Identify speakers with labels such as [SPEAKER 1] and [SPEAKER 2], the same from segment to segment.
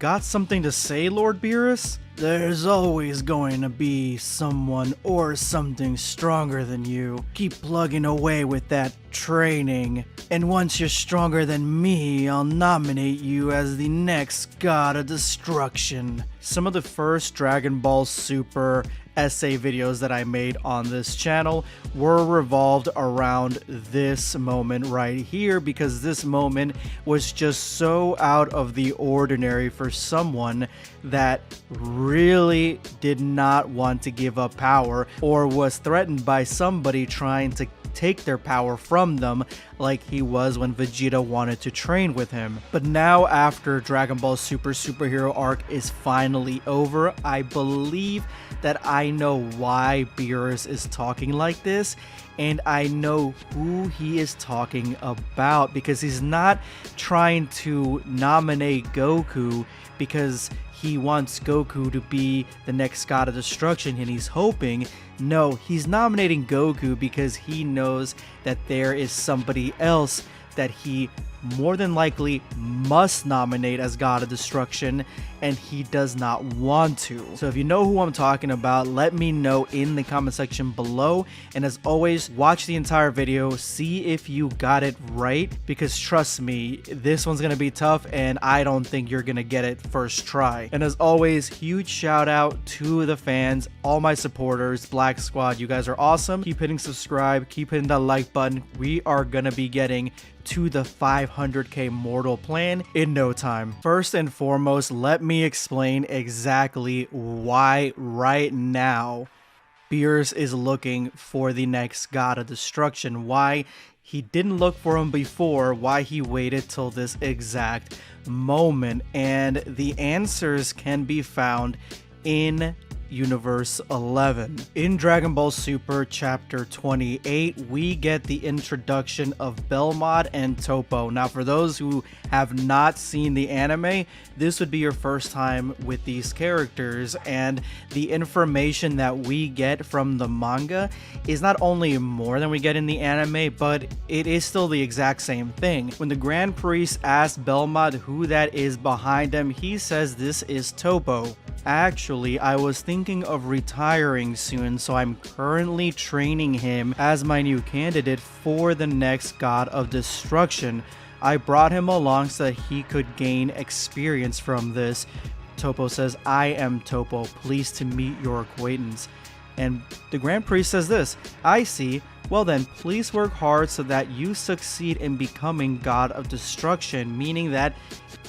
[SPEAKER 1] Got something to say, Lord Beerus? There's always going to be someone or something stronger than you. Keep plugging away with that training. And once you're stronger than me, I'll nominate you as the next god of destruction. Some of the first Dragon Ball Super essay videos that I made on this channel were revolved around this moment right here, because this moment was just so out of the ordinary for someone that really did not want to give up power or was threatened by somebody trying to take their power from them, like he was when Vegeta wanted to train with him. But now, after Dragon Ball Super Superhero Arc is finally over, I believe that I know why Beerus is talking like this, and I know who he is talking about, because he's not trying to nominate Goku because he wants Goku to be the next god of destruction and he's hoping. No, he's nominating Goku because he knows that there is somebody else that he more than likely must nominate as god of destruction, and he does not want to. So if you know who I'm talking about, let me know in the comment section below, and as always, watch the entire video, see if you got it right, because trust me, this one's gonna be tough and I don't think you're gonna get it first try. And as always, huge shout out to the fans, all my supporters, Black Squad, you guys are awesome. Keep hitting subscribe, keep hitting that like button. We are gonna be getting to the 500k mortal plan in no time. First and foremost, let me explain exactly why right now Beerus is looking for the next god of destruction, why he didn't look for him before, why he waited till this exact moment, and the answers can be found in Universe 11. In Dragon Ball Super Chapter 28, we get the introduction of Belmod and Topo. Now, for those who have not seen the anime, this would be your first time with these characters, and the information that we get from the manga is not only more than we get in the anime, but it is still the exact same thing. When the Grand Priest asks Belmod who that is behind him, he says this is Topo. Actually, I was thinking of retiring soon, so I'm currently training him as my new candidate for the next god of destruction. I brought him along so that he could gain experience from this. Topo says, I am Topo, pleased to meet your acquaintance. And the Grand Priest says this, I see. Well then, please work hard so that you succeed in becoming god of destruction, meaning that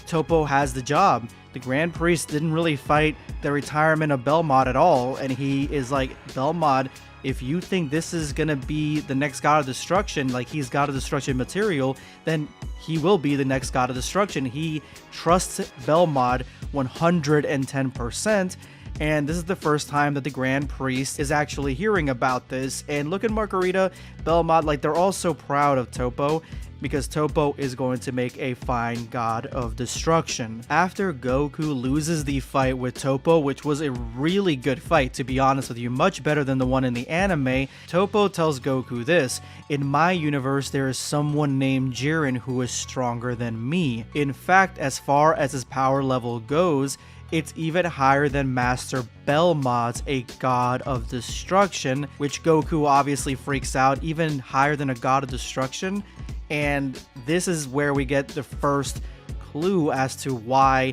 [SPEAKER 1] Topo has the job. The Grand Priest didn't really fight the retirement of Belmod at all, and he is like, Belmod, if you think this is gonna be the next god of destruction, like he's god of destruction material, then he will be the next god of destruction. He trusts Belmod 110%, and this is the first time that the Grand Priest is actually hearing about this. And look at Margarita, Belmod, like they're all so proud of Topo, because Topo is going to make a fine god of destruction. After Goku loses the fight with Topo, which was a really good fight, to be honest with you, much better than the one in the anime, Topo tells Goku this, in my universe there is someone named Jiren who is stronger than me. In fact, as far as his power level goes, it's even higher than Master Belmod's, a god of destruction, which Goku obviously freaks out, even higher than a god of destruction. And this is where we get the first clue as to why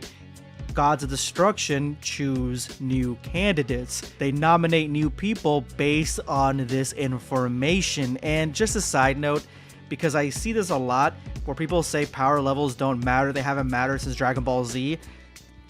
[SPEAKER 1] gods of destruction choose new candidates. They nominate new people based on this information. And just a side note, because I see this a lot where people say power levels don't matter, they haven't mattered since Dragon Ball Z.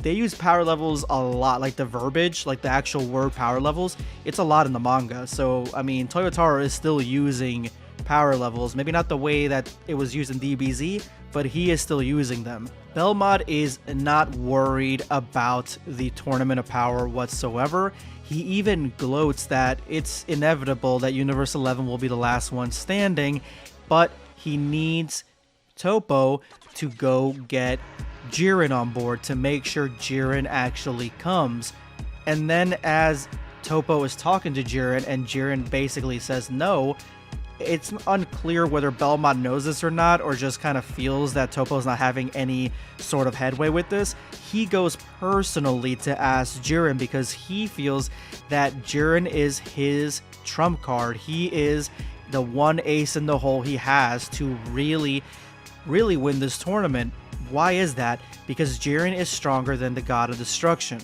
[SPEAKER 1] They use power levels a lot, like the verbiage, like the actual word power levels, it's a lot in the manga. So, I mean, Toyotaro is still using power levels, maybe not the way that it was used in DBZ, but he is still using them. Belmod is not worried about the Tournament of Power whatsoever. He even gloats that it's inevitable that Universe 11 will be the last one standing, but he needs Topo to go get Jiren on board to make sure Jiren actually comes. And then as Topo is talking to Jiren and Jiren basically says no, It's unclear whether Belmont knows this or not, or just kind of feels that Toppo's not having any sort of headway with this. He goes personally to ask Jiren because he feels that Jiren is his trump card. He is the one ace in the hole he has to really win this tournament. Why is that? Because Jiren is stronger than the God of Destruction.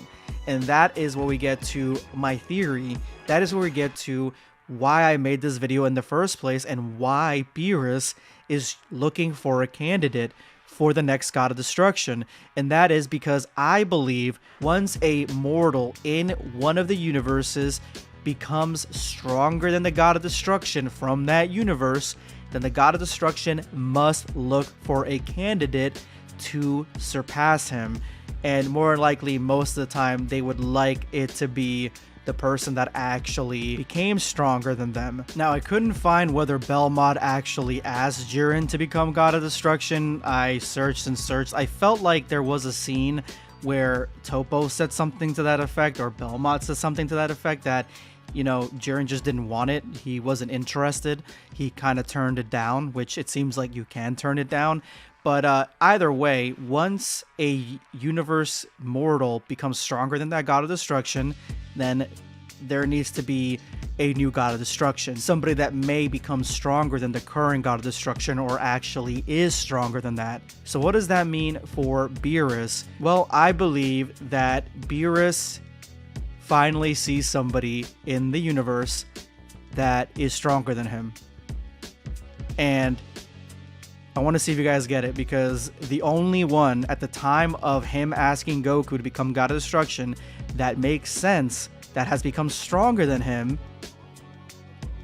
[SPEAKER 1] And that is where we get to my theory. That is where we get to why I made this video in the first place and why Beerus is looking for a candidate for the next God of Destruction. And that is because I believe once a mortal in one of the universes becomes stronger than the God of Destruction from that universe, then the God of Destruction must look for a candidate to surpass him. And more likely, most of the time, they would like it to be the person that actually became stronger than them. Now, I couldn't find whether Belmont actually asked Jiren to become God of Destruction. I searched and searched. I felt like there was a scene where Toppo said something to that effect, or Belmont said something to that effect, that, you know, Jiren just didn't want it. He wasn't interested. He kind of turned it down, which it seems like you can turn it down. But either way, once a universe mortal becomes stronger than that God of Destruction, then there needs to be a new God of Destruction. Somebody that may become stronger than the current God of Destruction, or actually is stronger than that. So what does that mean for Beerus? Well, I believe that Beerus finally sees somebody in the universe that is stronger than him. And I want to see if you guys get it, because the only one at the time of him asking Goku to become God of Destruction that makes sense, that has become stronger than him,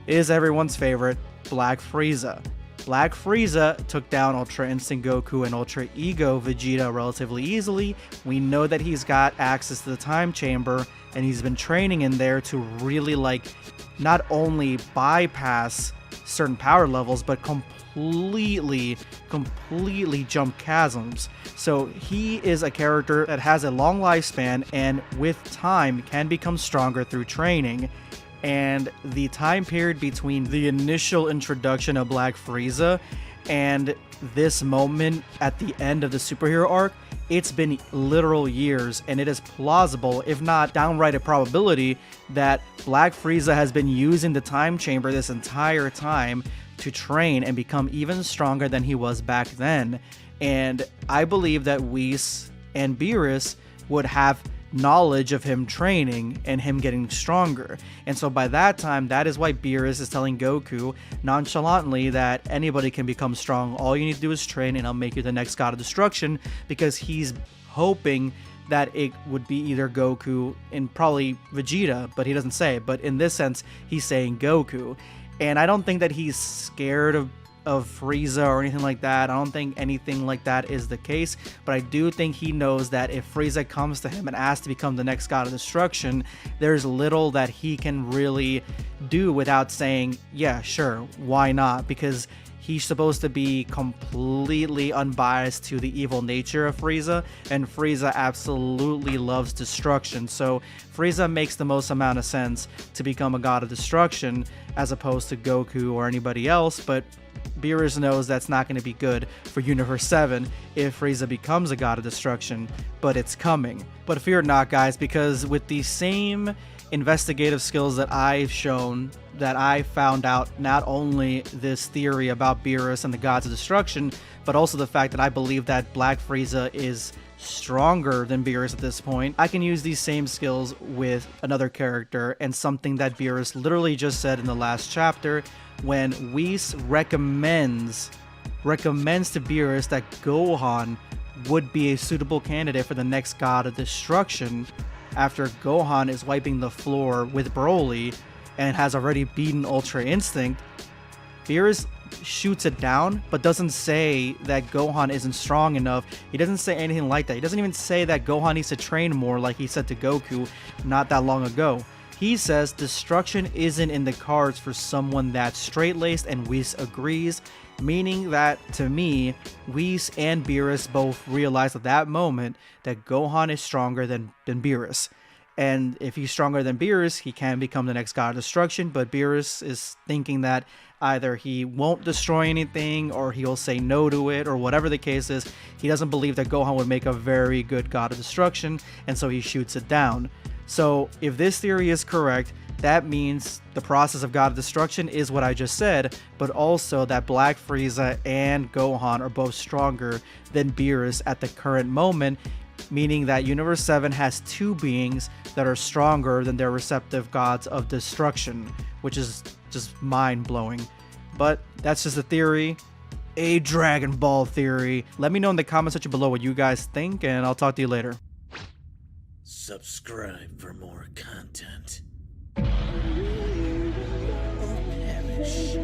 [SPEAKER 1] is everyone's favorite, Black Frieza. Black Frieza took down Ultra Instinct Goku and Ultra Ego Vegeta relatively easily. We know that he's got access to the time chamber, and he's been training in there to really, like, not only bypass certain power levels, but completely jump chasms. So he is a character that has a long lifespan, and with time can become stronger through training. And the time period between the initial introduction of Black Frieza and this moment at the end of the superhero arc, it's been literal years, and it is plausible, if not downright a probability, that Black Frieza has been using the time chamber this entire time to train and become even stronger than he was back then. And I believe that Whis and Beerus would have knowledge of him training and him getting stronger. And so by that time, that is why Beerus is telling Goku nonchalantly that anybody can become strong. All you need to do is train, and I'll make you the next God of Destruction, because he's hoping that it would be either Goku and probably Vegeta, but he doesn't say. But in this sense, he's saying Goku. And I don't think that he's scared of Frieza or anything like that. I don't think anything like that is the case, but I do think he knows that if Frieza comes to him and asks to become the next God of Destruction, there's little that he can really do without saying, yeah, sure, why not? Because he's supposed to be completely unbiased to the evil nature of Frieza, and Frieza absolutely loves destruction. So Frieza makes the most amount of sense to become a God of Destruction as opposed to Goku or anybody else. But Beerus knows that's not going to be good for Universe 7 if Frieza becomes a God of Destruction, but it's coming. But fear not, guys, because with the same investigative skills that I've shown, that I found out not only this theory about Beerus and the Gods of Destruction, but also the fact that I believe that Black Frieza is stronger than Beerus at this point, I can use these same skills with another character, and something that Beerus literally just said in the last chapter when Whis recommends to Beerus that Gohan would be a suitable candidate for the next God of Destruction after Gohan is wiping the floor with Broly and has already beaten Ultra Instinct. Beerus shoots it down, but doesn't say that Gohan isn't strong enough. He doesn't say anything like that. He doesn't even say that Gohan needs to train more like he said to Goku not that long ago. He says destruction isn't in the cards for someone that's straight-laced, and Whis agrees, meaning that, to me, Whis and Beerus both realize at that moment that Gohan is stronger than Beerus. And if he's stronger than Beerus, he can become the next god of destruction. But Beerus is thinking that either he won't destroy anything or he'll say no to it, or whatever the case is. He doesn't believe that Gohan would make a very good god of destruction, and so he shoots it down. So if this theory is correct, that means the process of God of Destruction is what I just said, but also that Black Frieza and Gohan are both stronger than Beerus at the current moment, meaning that Universe 7 has two beings that are stronger than their respective gods of destruction, which is just mind-blowing. But that's just a theory, a Dragon Ball theory. Let me know in the comment section below what you guys think, and I'll talk to you later.
[SPEAKER 2] Subscribe for more content. Or perish.